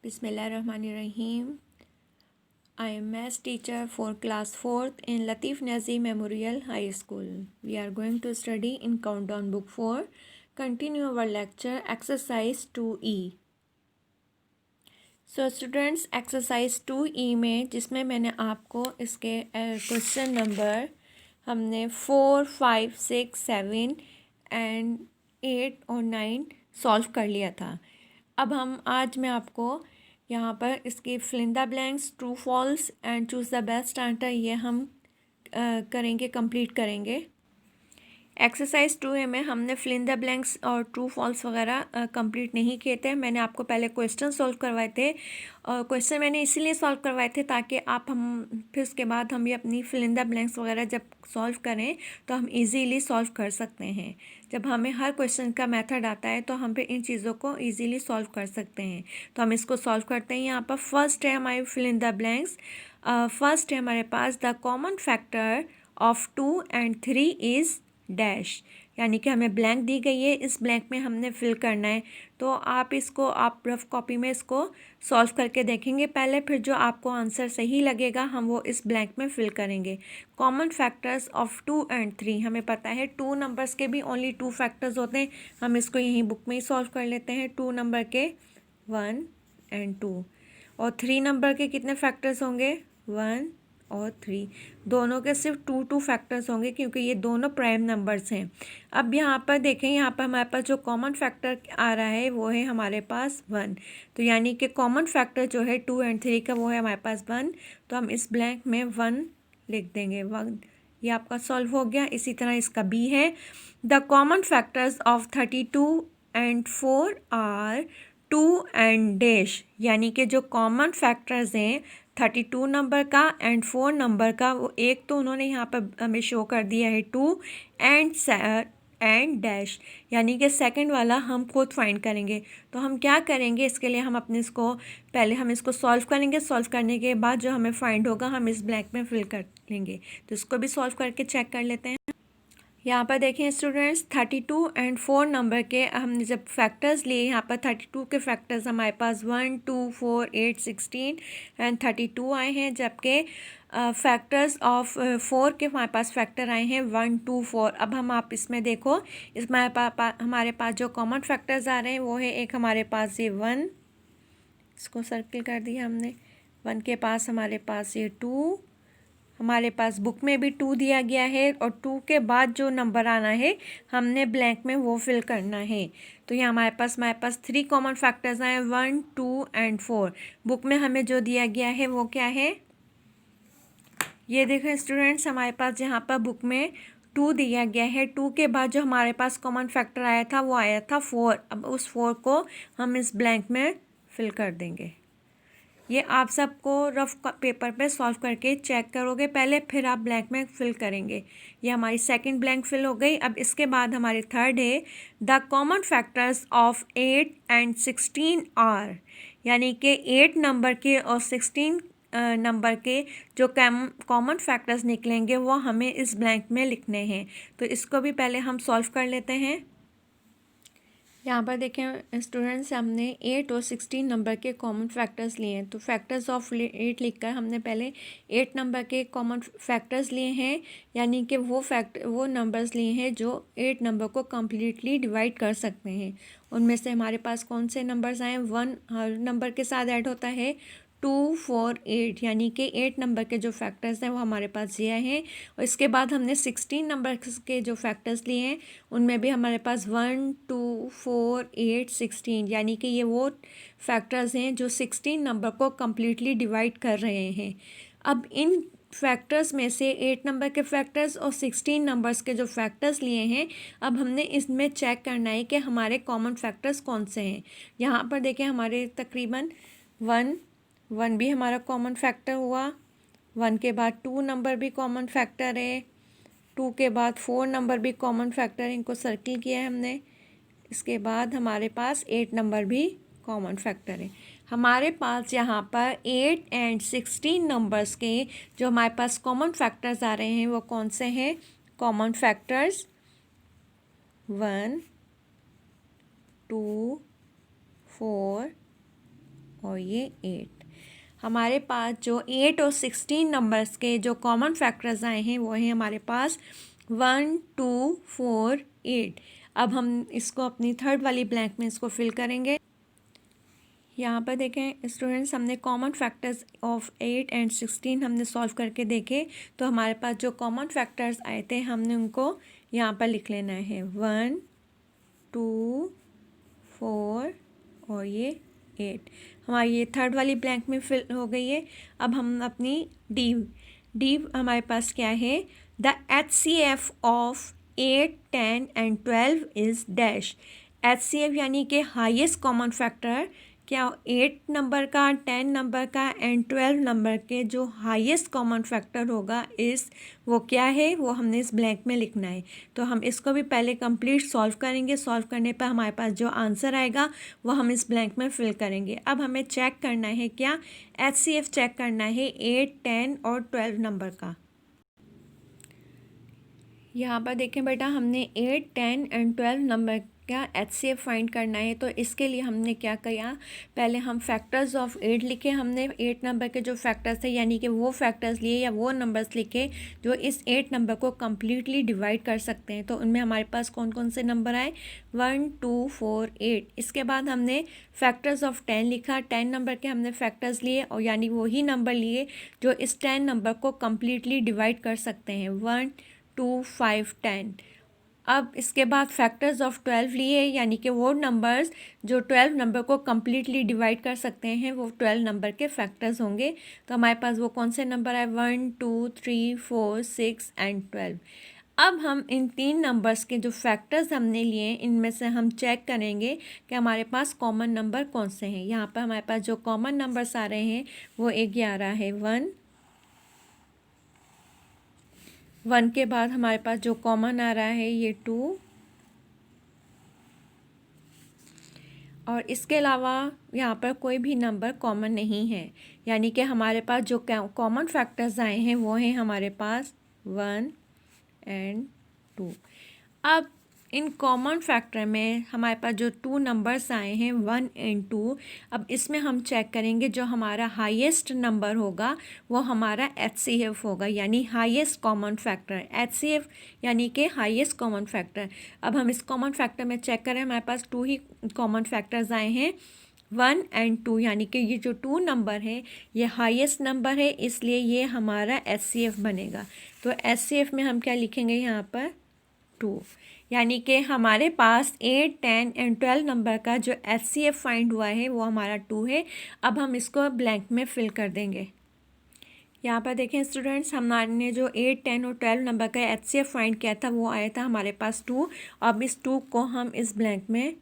Bismillahirrahmanirrahim. I am maths teacher for class 4th in Latif Nazi Memorial High School. We are going to study in Countdown Book 4. Continue our lecture exercise 2E. So students, exercise 2E में जिसमें मैंने आपको इसके question number हमने 4, 5, 6, 7 and 8 और 9 solve कर लिया था। अब आज मैं आपको यहाँ पर इसकी fill in the blanks, true false and choose the best answer ये हम करेंगे, कंप्लीट करेंगे। एक्सरसाइज 2 में हमने फिल इन द ब्लैंक्स और ट्रू फॉल्स वगैरह कंप्लीट नहीं किए थे। मैंने आपको पहले क्वेश्चन सॉल्व करवाए थे और क्वेश्चन मैंने इसीलिए सॉल्व करवाए थे ताकि फिर उसके बाद हम ये अपनी फिल इन द ब्लैंक्स वगैरह जब सॉल्व करें तो हम इजीली सॉल्व कर सकते हैं। जब हमें हर क्वेश्चन का मेथड आता है तो हम फिर इन चीज़ों को इजीली सॉल्व कर सकते हैं। तो हम इसको सॉल्व करते हैं। यहाँ पर फर्स्ट है हमारी fill in the blanks. First है हमारे पास the common factor of 2 and 3 is dash, यानी कि हमें ब्लैंक दी गई है, इस ब्लैंक में हमने फिल करना है। तो आप रफ कॉपी में इसको सॉल्व करके देखेंगे पहले, फिर जो आपको आंसर सही लगेगा हम वो इस ब्लैंक में फिल करेंगे। कॉमन फैक्टर्स ऑफ 2 and 3, हमें पता है 2 नंबर्स के भी ओनली 2 फैक्टर्स होते हैं। हम इसको यहीं बुक में ही सॉल्व कर लेते हैं। 2 नंबर के 1 and 2 और 3 नंबर के कितने फैक्टर्स होंगे 1 और 3, दोनों के सिर्फ 2 फैक्टर्स होंगे क्योंकि ये दोनों प्राइम नंबर्स हैं। अब यहाँ पर देखें, यहाँ पर हमारे पास जो कॉमन फैक्टर आ रहा है वो है हमारे पास 1। तो यानी कि कॉमन फैक्टर जो है 2 and 3 का वो है हमारे पास 1। तो हम इस ब्लैंक में 1 लिख देंगे। 1 ये आपका सॉल्व हो गया। इसी तरह इसका बी है the common factors of 32 and 4 are 2 and dash, यानी कि जो कॉमन फैक्टर्स हैं 32 नंबर का एंड 4 नंबर का, वो एक तो उन्होंने यहाँ पर हमें शो कर दिया है 2 एंड डैश, यानी कि सेकंड वाला हम खुद फाइंड करेंगे। तो हम क्या करेंगे, इसके लिए हम पहले हम इसको सॉल्व करेंगे। सॉल्व करने के बाद जो हमें फाइंड होगा हम इस ब्लैंक में फिल कर लेंगे। तो इसको भी सॉल्व करके चेक कर लेते हैं। यहाँ पर देखें स्टूडेंट्स, 32 and 4 नंबर के हमने जब फैक्टर्स लिए, यहाँ पर 32 के फैक्टर्स हमारे पास 1, 2, 4, 8, 16 एंड 32 आए हैं, जबकि फैक्टर्स ऑफ 4 के हमारे पास फैक्टर आए हैं 1, 2, 4। अब आप इसमें देखो, इसमें हमारे पास जो कॉमन फैक्टर्स आ रहे हैं वो है एक हमारे पास ये 1, इसको सर्किल कर दिया हमने। 1 के पास हमारे पास ये 2, हमारे पास बुक में भी 2 दिया गया है और 2 के बाद जो नंबर आना है हमने ब्लैंक में वो फिल करना है। तो यहाँ हमारे पास 3 कॉमन फैक्टर्स आए, 1, 2 and 4। बुक में हमें जो दिया गया है वो क्या है, ये देखें स्टूडेंट्स, हमारे पास यहाँ पर बुक में 2 दिया गया है। 2 के बाद जो हमारे पास कॉमन फैक्टर आया था वो आया था 4। अब उस 4 को हम इस ब्लैंक में फिल कर देंगे। ये आप सबको रफ पेपर पे सॉल्व करके चेक करोगे पहले, फिर आप ब्लैंक में फिल करेंगे। ये हमारी सेकंड ब्लैंक फिल हो गई। अब इसके बाद हमारी थर्ड है the common factors of 8 and 16 are, यानी कि 8 नंबर के और 16 नंबर के जो कॉमन फैक्टर्स निकलेंगे वो हमें इस ब्लैंक में लिखने हैं। तो इसको भी पहले हम सॉल्व कर लेते हैं। यहाँ पर देखें स्टूडेंट्स, हमने 8 और 16 नंबर के कॉमन फैक्टर्स लिए हैं। तो फैक्टर्स ऑफ 8 लिखकर हमने पहले 8 नंबर के कॉमन फैक्टर्स लिए हैं, यानी कि वो नंबर्स लिए हैं जो 8 नंबर को कम्प्लीटली डिवाइड कर सकते हैं। उनमें से हमारे पास कौन से नंबर्स आए, 1 हर नंबर के साथ ऐड होता है, 2, 4, 8, यानी कि 8 नंबर के जो फैक्टर्स हैं वो हमारे पास ये हैं। और इसके बाद हमने 16 नंबर के जो फैक्टर्स लिए हैं उनमें भी हमारे पास 1, 2, 4, 8, 16, यानी कि ये वो फैक्टर्स हैं जो 16 नंबर को कम्प्लीटली डिवाइड कर रहे हैं। अब इन फैक्टर्स में से 8 नंबर के फैक्टर्स और 16 नंबर्स के जो फैक्टर्स लिए हैं, अब हमने इसमें चेक करना है कि हमारे कॉमन फैक्टर्स कौन से हैं। यहाँ पर देखें हमारे तकरीबन 1 भी हमारा कॉमन फैक्टर हुआ, 1 के बाद 2 नंबर भी कॉमन फैक्टर है, 2 के बाद 4 नंबर भी कॉमन फैक्टर है, इनको सर्किल किया है हमने। इसके बाद हमारे पास 8 नंबर भी कॉमन फैक्टर है। हमारे पास यहाँ पर 8 and 16 नंबर्स के जो हमारे पास कॉमन फैक्टर्स आ रहे हैं वो कौन से हैं, कॉमन फैक्टर्स 1, 2, 4 और ये 8। हमारे पास जो 8 और 16 नंबर्स के जो कॉमन फैक्टर्स आए हैं वो हैं हमारे पास 1, 2, 4, 8। अब हम इसको अपनी थर्ड वाली ब्लैंक में इसको फिल करेंगे। यहाँ पर देखें स्टूडेंट्स, हमने कॉमन फैक्टर्स ऑफ 8 एंड 16 हमने सॉल्व करके देखे। तो हमारे पास जो कॉमन फैक्टर्स आए थे हमने उनको यहाँ पर लिख लेना है 1, 2, 4 और ये 8। हमारी ये थर्ड वाली ब्लैंक में फिल हो गई है। अब हम अपनी डी हमारे पास क्या है, the HCF of 8, 10 and 12 is dash. HCF यानी कि हाईएस्ट कॉमन फैक्टर क्या 8 नंबर का, 10 नंबर का एंड 12 नंबर के जो हाईएस्ट कॉमन फैक्टर होगा इस वो क्या है, वो हमने इस ब्लैंक में लिखना है। तो हम इसको भी पहले कंप्लीट सॉल्व करेंगे। सॉल्व करने पर हमारे पास जो आंसर आएगा वो हम इस ब्लैंक में फिल करेंगे। अब हमें चेक करना है क्या, HCF चेक करना है 8, 10 और 12 नंबर का। यहाँ पर देखें बेटा, हमने 8, 10 एंड 12 नंबर का HCF फाइंड करना है। तो इसके लिए हमने क्या किया, पहले हम फैक्टर्स ऑफ 8 लिखे। हमने 8 नंबर के जो फैक्टर्स थे यानी कि वो फैक्टर्स लिए या वो नंबर्स लिखे जो इस 8 नंबर को कम्प्लीटली डिवाइड कर सकते हैं। तो उनमें हमारे पास कौन कौन से नंबर आए, 1, 2, 4, 8। इसके बाद हमने फैक्टर्स ऑफ 10 लिखा। 10 नंबर के हमने फैक्टर्स लिए और यानी वही नंबर लिए जो इस 10 नंबर को कम्प्लीटली डिवाइड कर सकते हैं, 1, 2, 5, 10। अब इसके बाद फैक्टर्स ऑफ 12 लिए यानी कि वो नंबर्स जो 12 नंबर को कम्प्लीटली डिवाइड कर सकते हैं वो 12 नंबर के फैक्टर्स होंगे। तो हमारे पास वो कौन से नंबर है, 1, 2, 3, 4, 6 एंड 12। अब हम इन 3 नंबर्स के जो फैक्टर्स हमने लिए इनमें से हम चेक करेंगे कि हमारे पास कॉमन नंबर कौन से हैं। यहाँ पर हमारे पास जो कॉमन नंबर्स आ रहे हैं वो एक ये आ रहा है 1 के बाद हमारे पास जो कॉमन आ रहा है ये 2 और इसके अलावा यहाँ पर कोई भी नंबर कॉमन नहीं है। यानी कि हमारे पास जो कॉमन फैक्टर्स आए हैं वो हैं हमारे पास 1 एंड 2। अब इन कॉमन फैक्टर में हमारे पास जो 2 नंबर्स आए हैं 1 एंड 2, अब इसमें हम चेक करेंगे जो हमारा हाईएस्ट नंबर होगा वो हमारा HCF होगा यानी हाईएस्ट कॉमन फैक्टर। HCF यानी कि हाईएस्ट कॉमन फैक्टर। अब हम इस कॉमन फैक्टर में चेक करें, हमारे पास 2 ही कॉमन फैक्टर्स आए हैं 1 एंड 2 यानी कि ये जो 2 नंबर है ये हाईएस्ट नंबर है इसलिए ये हमारा HCF बनेगा। तो HCF में हम क्या लिखेंगे यहाँ पर 2, यानी कि हमारे पास 8, 10 एंड 12 नंबर का जो HCF फाइंड हुआ है वो हमारा 2 है। अब हम इसको ब्लैंक में फिल कर देंगे। यहाँ पर देखें स्टूडेंट्स, हमने जो 8, 10 और 12 नंबर का HCF फाइंड किया था वो आया था हमारे पास 2। अब इस 2 को हम इस ब्लैंक में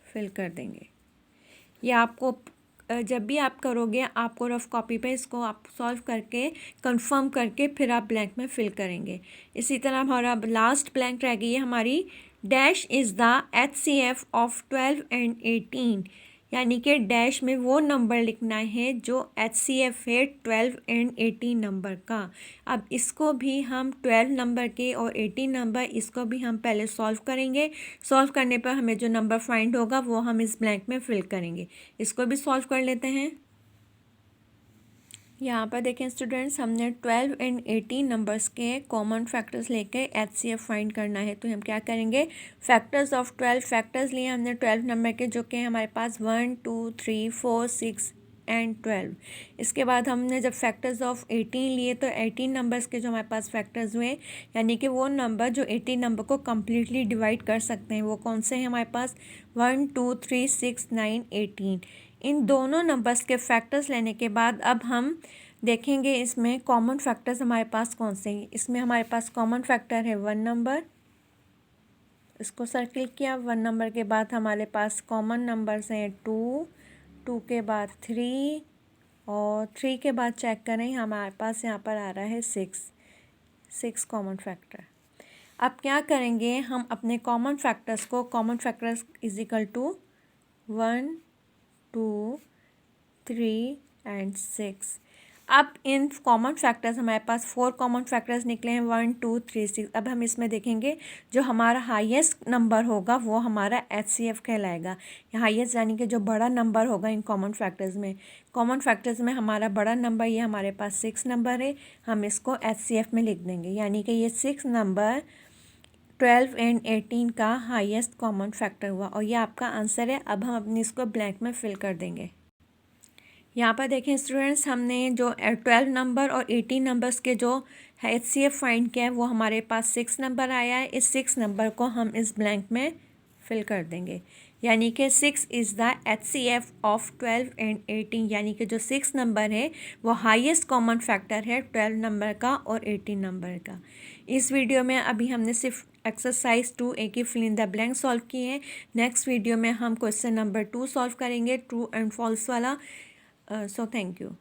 फिल कर देंगे। या आपको जब भी आप करोगे आपको रफ कॉपी पे इसको आप सॉल्व करके कंफर्म करके फिर आप ब्लैंक में फिल करेंगे। इसी तरह हमारा लास्ट ब्लैंक रह गई है हमारी, dash is the HCF of 12 and 18। यानी कि डैश में वो नंबर लिखना है जो HCF है 12 एंड 18 नंबर का। अब इसको भी हम 12 नंबर के और 18 नंबर इसको भी हम पहले सॉल्व करेंगे। सॉल्व करने पर हमें जो नंबर फाइंड होगा वो हम इस ब्लैंक में फिल करेंगे। इसको भी सॉल्व कर लेते हैं। यहाँ पर देखें स्टूडेंट्स, हमने 12 एंड 18 नंबर्स के कॉमन फैक्टर्स लेके HCF फाइंड करना है। तो हम क्या करेंगे, फैक्टर्स ऑफ 12 फैक्टर्स लिए हमने 12 नंबर के जो कि हमारे पास 1, 2, 3, 4, 6 एंड 12। इसके बाद हमने जब फैक्टर्स ऑफ 18 लिए तो 18 नंबर्स के जो हमारे पास फैक्टर्स हुए यानी कि वो नंबर जो 18 नंबर को कम्प्लीटली डिवाइड कर सकते हैं वो कौन से हैं हमारे पास, 1, 2, 3, 6, 9, 18। इन दोनों नंबर्स के फैक्टर्स लेने के बाद अब हम देखेंगे इसमें कॉमन फैक्टर्स हमारे पास कौन से हैं। इसमें हमारे पास कॉमन फैक्टर है 1 नंबर, इसको सर्किल किया। 1 नंबर के बाद हमारे पास कॉमन नंबर्स हैं 2, 2 के बाद 3 और 3 के बाद चेक करें हमारे पास यहाँ पर आ रहा है 6 कॉमन फैक्टर। अब क्या करेंगे, हम अपने कॉमन फैक्टर्स को, common factors is equal to 1, 2, 3 and 6। अब इन कॉमन फैक्टर्स हमारे पास 4 कॉमन फैक्टर्स निकले हैं, 1 2 3 6। अब हम इसमें देखेंगे जो हमारा हाईएस्ट नंबर होगा वो हमारा HCF कहलाएगा। हाईएस्ट यानी कि जो बड़ा नंबर होगा इन कॉमन फैक्टर्स में हमारा बड़ा नंबर ये हमारे पास 6 नंबर है, हम इसको HCF में लिख देंगे। यानी कि ये 6 नंबर 12 एंड 18 का हाईएस्ट कॉमन फैक्टर हुआ और ये आपका आंसर है। अब हम अपनी इसको ब्लैंक में फिल कर देंगे। यहाँ पर देखें स्टूडेंट्स, हमने जो 12 नंबर और 18 नंबर्स के जो HCF फाइंड किया है वो हमारे पास 6 नंबर आया है। इस 6 नंबर को हम इस ब्लैंक में फिल कर देंगे। यानी कि 6 is the HCF of 12 and 18, यानी कि जो 6 नंबर है वो हाईएस्ट कॉमन फैक्टर है 12 नंबर का और 18 नंबर का। इस वीडियो में अभी हमने सिर्फ एक्सरसाइज 2A की fill in the blank solve किए हैं। नेक्स्ट वीडियो में हम क्वेश्चन नंबर 2 सॉल्व करेंगे, ट्रू एंड फॉल्स वाला। So thank you.